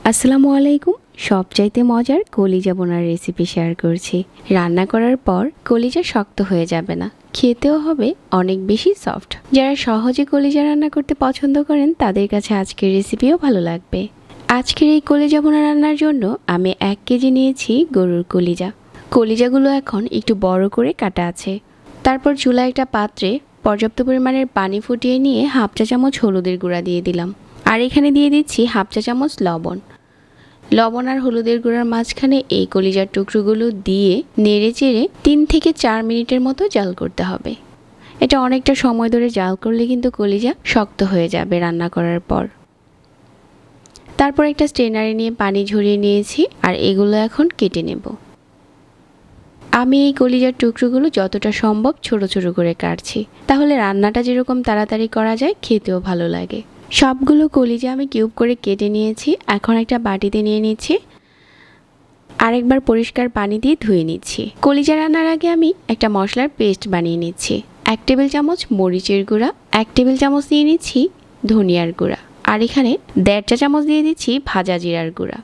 আসসালামু আলাইকুম। সবচাইতে মজার কলিজা বোনার রেসিপি শেয়ার করছি। রান্না করার পর কলিজা শক্ত হয়ে যাবে না, খেতেও হবে অনেক বেশি সফট। যারা সহজে কলিজা রান্না করতে পছন্দ করেন তাদের কাছে আজকের রেসিপিও ভালো লাগবে। আজকের এই কলিজা বোনা রান্নার জন্য আমি 1 কেজি নিয়েছি গরুর কলিজা। কলিজাগুলো এখন একটু বড় করে কাটা আছে। তারপর চুলায় একটা পাত্রে পর্যাপ্ত পরিমাণের পানি ফুটিয়ে নিয়ে হাফ চা চামচ হলুদের গুঁড়া দিয়ে দিলাম। আর এখানে দিয়ে দিচ্ছি হাফ চা চামচ লবণ আর হলুদের গুঁড়ার মাঝখানে এই কলিজার টুকরোগুলো দিয়ে নেড়ে চেড়ে 3 থেকে 4 মিনিটের মতো জাল করতে হবে। এটা অনেকটা সময় ধরে জাল করলে কিন্তু কলিজা শক্ত হয়ে যাবে রান্না করার পর। তারপর একটা স্ট্রেনারে নিয়ে পানি ঝরিয়ে নিয়েছি আর এগুলো এখন কেটে নেব। আমি এই কলিজার টুকরোগুলো যতটা সম্ভব ছোট ছোট করে কাটছি, তাহলে রান্নাটা যেরকম তাড়াতাড়ি করা যায় খেতেও ভালো লাগে। সবগুলো কলিজা আমি কিউব করে কেটে নিয়েছি। এখন একটা বাটিতে নিয়ে নিচ্ছি, আরেকবার পরিষ্কার পানি দিয়ে ধুয়ে নিচ্ছি। কলিজা রান্নার আগে আমি একটা মশলার পেস্ট বানিয়ে নিচ্ছি। 1 টেবিল চামচ মরিচের গুঁড়া, 1 টেবিল চামচ দিয়ে নিচ্ছি ধনিয়ার গুঁড়া, আর এখানে 1.5 চা চামচ দিয়ে দিচ্ছি ভাজা জিরার গুঁড়া,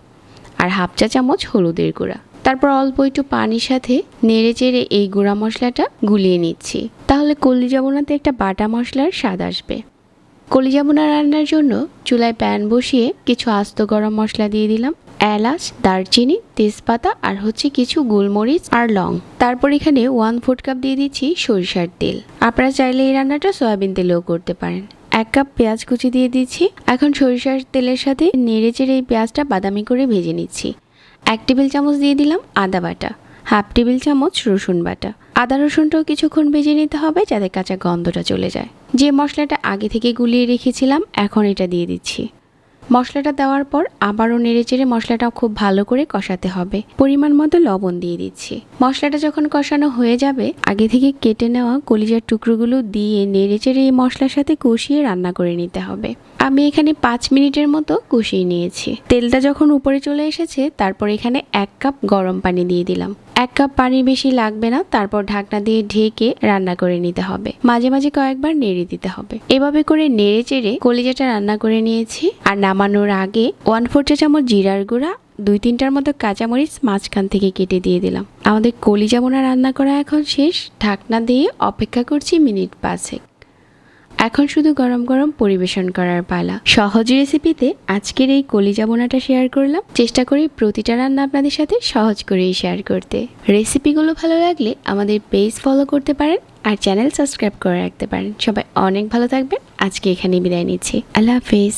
আর হাফ চা চামচ হলুদের গুঁড়া। তারপর অল্প একটু পানির সাথে নেড়ে চেড়ে এই গুঁড়া মশলাটা গুলিয়ে নিচ্ছি, তাহলে কলিজা বোনাতে একটা বাটা মশলার স্বাদ আসবে। কলিজা বোনা রান্নার জন্য চুলায় প্যান বসিয়ে কিছু আস্ত গরম মশলা দিয়ে দিলাম, এলাচ, দারচিনি, তেজপাতা আর কিছু গোলমরিচ আর লং। তারপর এখানে 1/4 কাপ দিয়ে দিচ্ছি সরিষার তেল। আপনারা চাইলে এই রান্নাটা সয়াবিন তেলেও করতে পারেন। 1 কাপ পেঁয়াজ কুচি দিয়ে দিচ্ছি। এখন সরিষার তেলের সাথে নেড়ে চেড়ে এই পেঁয়াজটা বাদামি করে ভেজে নিচ্ছি। 1 টেবিল চামচ দিয়ে দিলাম আদা বাটা, হাফ টেবিল চামচ রসুন বাটা। আদা রসুনটাও কিছুক্ষণ ভেজে নিতে হবে যাতে কাঁচা গন্ধটা চলে যায়। যে মশলাটা আগে থেকে গুলিয়ে রেখেছিলাম এখন এটা দিয়ে দিচ্ছি। মশলাটা দেওয়ার পর আবারও নেড়েচেড়ে মশলাটা খুব ভালো করে কষাতে হবে। পরিমাণ মতো লবণ দিয়ে দিচ্ছি। মশলাটা যখন কষানো হয়ে যাবে আগে থেকে কেটে নেওয়া কলিজার টুকরোগুলো দিয়ে নেড়েচেড়ে এই মশলার সাথে কষিয়ে রান্না করে নিতে হবে। আমি এখানে 5 মিনিটের মতো কষিয়ে নিয়েছি। তেলটা যখন উপরে চলে এসেছে তারপর এখানে 1 কাপ গরম পানি দিয়ে দিলাম। 1 কাপ পানি বেশি লাগবে না। তারপর ঢাকনা দিয়ে ঢেকে রান্না করে নিতে হবে। মাঝে মাঝে কয়েকবার নেড়ে দিতে হবে। এভাবে করে নেড়ে চেড়ে কলিজাটা রান্না করে নিয়েছি। আর নামানোর আগে 1/4 চা চামচ জিরার গুঁড়া, 2-3টার মতো কাঁচামরিচ মাঝখান থেকে কেটে দিয়ে দিলাম। আমাদের কলিজা বোনা রান্না করা এখন শেষ। ঢাকনা দিয়ে অপেক্ষা করছি মিনিট 5। এখন শুধু গরম গরম পরিবেশন করার পালা। সহজ রেসিপিতে আজকের এই কলিজা বোনাটা শেয়ার করলাম। চেষ্টা করি প্রতিটা রান্না আপনাদের সাথে সহজ করেই শেয়ার করতে। রেসিপিগুলো ভালো লাগলে আমাদের পেজ ফলো করতে পারেন আর চ্যানেল সাবস্ক্রাইব করে রাখতে পারেন। সবাই অনেক ভালো থাকবেন। আজকে এখানেই বিদায় নিচ্ছি। আল্লাহ হাফেজ।